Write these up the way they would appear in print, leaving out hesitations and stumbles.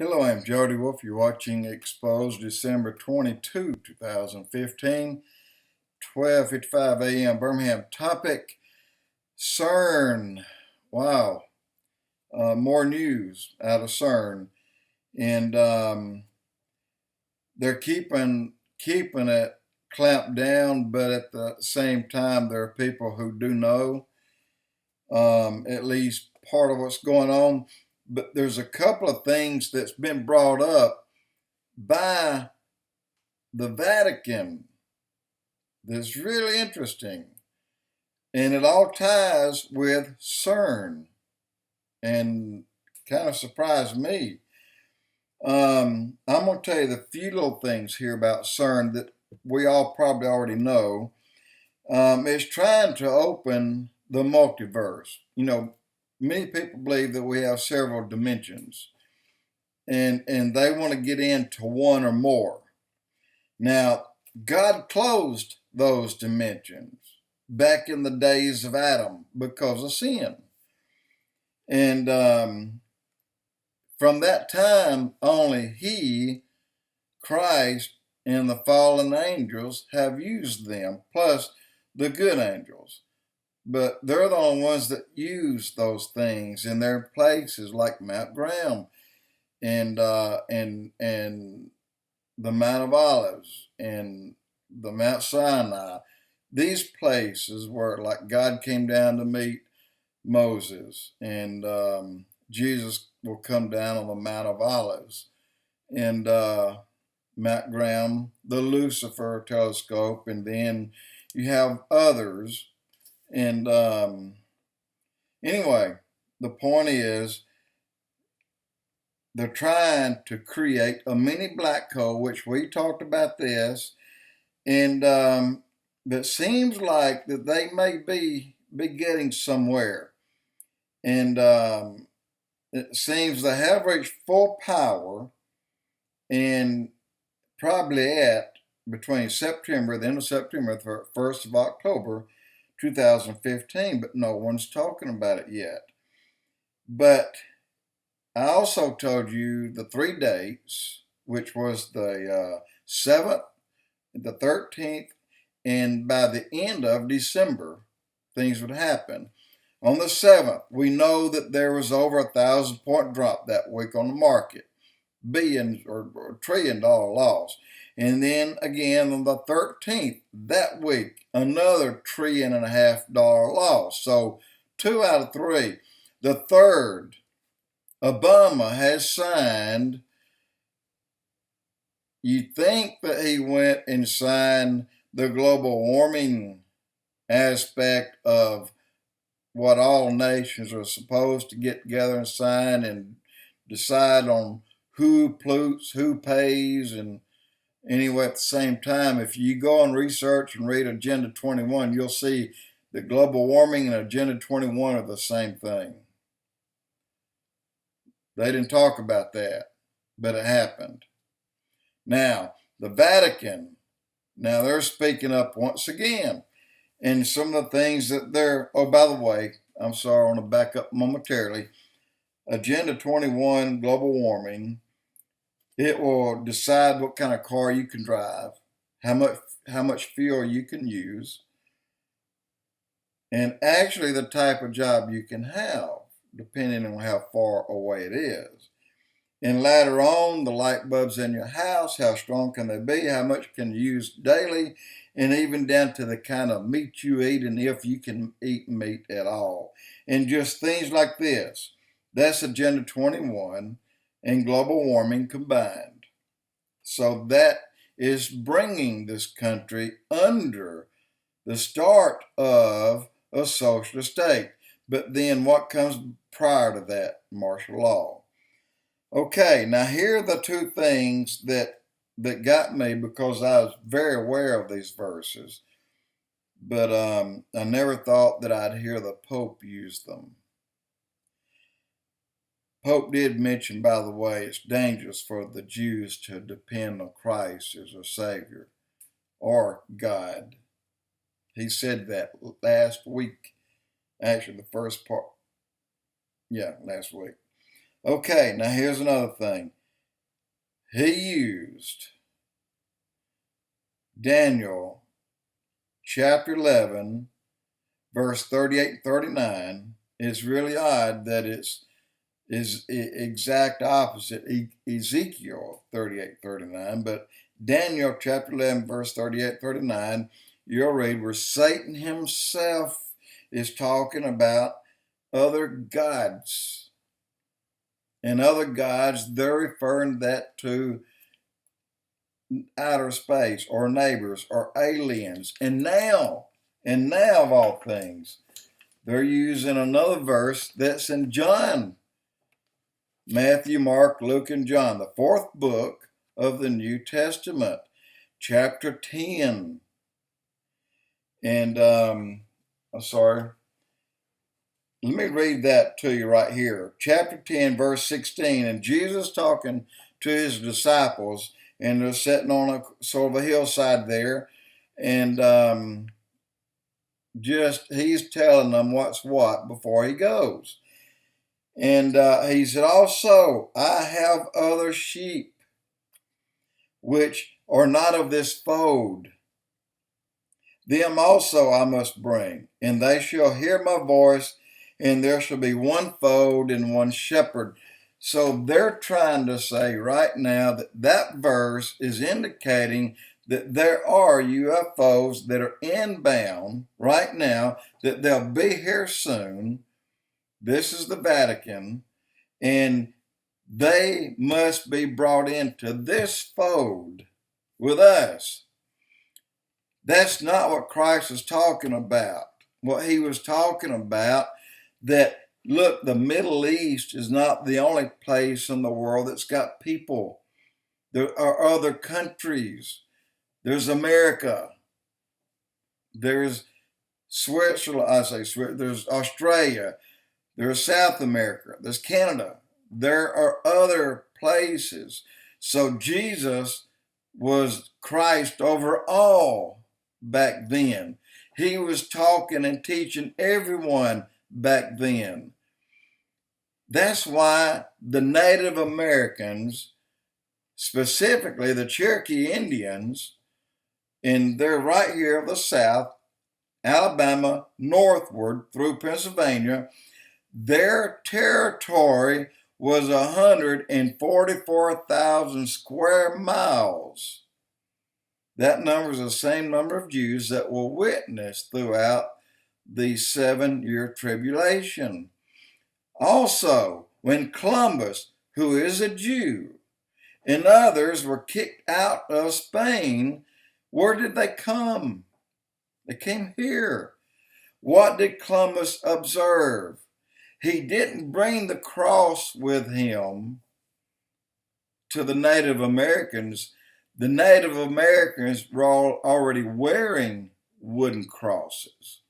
Hello, I'm Jody Wolf. You're watching Expoz December 22, 2015, 12:55 a.m. Birmingham. Topic, Cern. Wow. More news out of Cern. And they're keeping it clamped down, but at the same time, there are people who do know at least part of what's going on. But there's a couple of things that's been brought up by the Vatican that's really interesting. And it all ties with Cern and kind of surprised me. I'm going to tell you the few little things here about Cern that we all probably already know. It's trying to open the multiverse. Many people believe that we have several dimensions, and they want to get into one or more. Now, God closed those dimensions back in the days of Adam because of sin. And from that time, only He, Christ, and the fallen angels have used them, plus the good angels. But they're the only ones that use those things in their places, like Mount Graham and the Mount of Olives and the Mount Sinai. These places where like God came down to meet Moses, and Jesus will come down on the Mount of Olives, and Mount Graham, the Lucifer telescope, and then you have others. And anyway, the point is they're trying to create a mini black hole, which we talked about this, and that seems like that they may be getting somewhere. And it seems they have reached full power, and probably at between September, the end of September, the 1st of October, 2015, but no one's talking about it yet. But I also told you the 3 dates, which was the 7th, the 13th, and by the end of December, things would happen. On the 7th, we know that there was over 1,000-point drop that week on the market, billions or $1 trillion loss. And then again on the 13th, that week, another $1.5 trillion loss. So 2 out of 3. The 3rd, Obama has signed. You think that he went and signed the global warming aspect of what all nations are supposed to get together and sign and decide on who pollutes, who pays, and anyway, at the same time, if you go and research and read Agenda 21, you'll see that global warming and Agenda 21 are the same thing. They didn't talk about that, but it happened. Now, the Vatican, now they're speaking up once again. And some of the things that they're, oh, by the way, I'm sorry, I want to back up momentarily. Agenda 21, global warming, it will decide what kind of car you can drive, how much fuel you can use, and actually the type of job you can have, depending on how far away it is. And later on, the light bulbs in your house, how strong can they be, how much can you use daily, and even down to the kind of meat you eat and if you can eat meat at all. And just things like this. That's Agenda 21 and global warming combined. So that is bringing this country under the start of a socialist state. But then what comes prior to that? Martial law. Okay, now here are the two things that got me, because I was very aware of these verses, but I never thought that I'd hear the Pope use them. Pope did mention, by the way, it's dangerous for the Jews to depend on Christ as a Savior or God. He said that last week. Actually, the first part. Yeah, last week. Okay, now here's another thing. he used Daniel chapter 11, verse 38 and 39. It's really odd that it's is exact opposite Ezekiel 38:39, but Daniel chapter 11, verse 38-39, you'll read where Satan himself is talking about other gods. And other gods, they're referring that to outer space or neighbors or aliens. And now of all things, they're using another verse that's in John. Matthew, Mark, Luke, and John, the fourth book of the New Testament, chapter 10. And, I'm sorry. Let me read that to you right here. Chapter 10, verse 16. And Jesus talking to his disciples, and they're sitting on a sort of a hillside there, and he's telling them what's what before he goes. And he said, also, I have other sheep which are not of this fold. Them also I must bring, and they shall hear my voice, and there shall be one fold and one shepherd. So they're trying to say right now that that verse is indicating that there are UFOs that are inbound right now, that they'll be here soon. This is the Vatican, and they must be brought into this fold with us. That's not what Christ was talking about. What he was talking about, that, look, the Middle East is not the only place in the world that's got people. There are other countries. There's America. There's Switzerland, there's Australia. There's South America, there's Canada. There are other places. So Jesus was Christ over all back then. He was talking and teaching everyone back then. That's why the Native Americans, specifically the Cherokee Indians, and they're right here of the South, Alabama, northward through Pennsylvania, their territory was 144,000 square miles. That number is the same number of Jews that will witness throughout the 7-year tribulation. Also, when Columbus, who is a Jew, and others were kicked out of Spain, where did they come? They came here. What did Columbus observe? He didn't bring the cross with him to the Native Americans. The Native Americans were already wearing wooden crosses.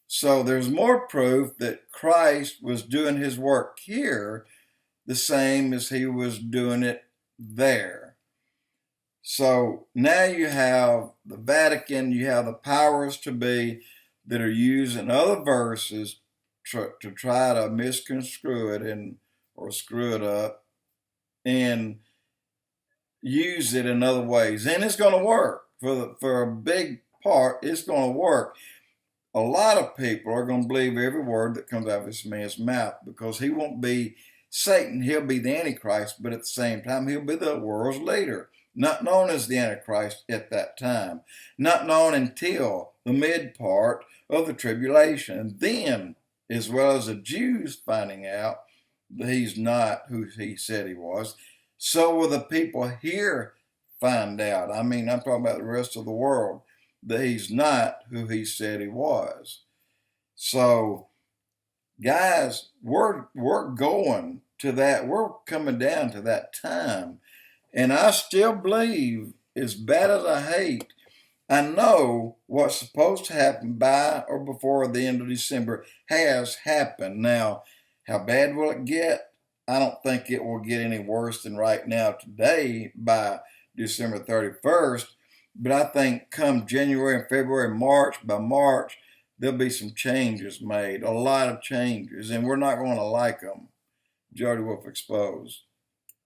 So there's more proof that Christ was doing his work here the same as he was doing it there. So now you have the Vatican, you have the powers to be that are using other verses to try to misconstrue it or screw it up and use it in other ways. And it's going to work. For a big part, it's going to work. A lot of people are going to believe every word that comes out of this man's mouth, because he won't be Satan. He'll be the Antichrist, but at the same time, he'll be the world's leader. Not known as the Antichrist at that time. Not known until the mid part of the tribulation. And then, as well as the Jews finding out that he's not who he said he was, so will the people here find out. I mean, I'm talking about the rest of the world, that he's not who he said he was. So, guys, we're going to that. We're coming down to that time. And I still believe, as bad as I hate, I know what's supposed to happen by or before the end of December has happened. Now, how bad will it get? I don't think it will get any worse than right now today by December 31st. But I think come January and February, by March, there'll be some changes made, a lot of changes, and we're not going to like them. Jody Wolf Exposed.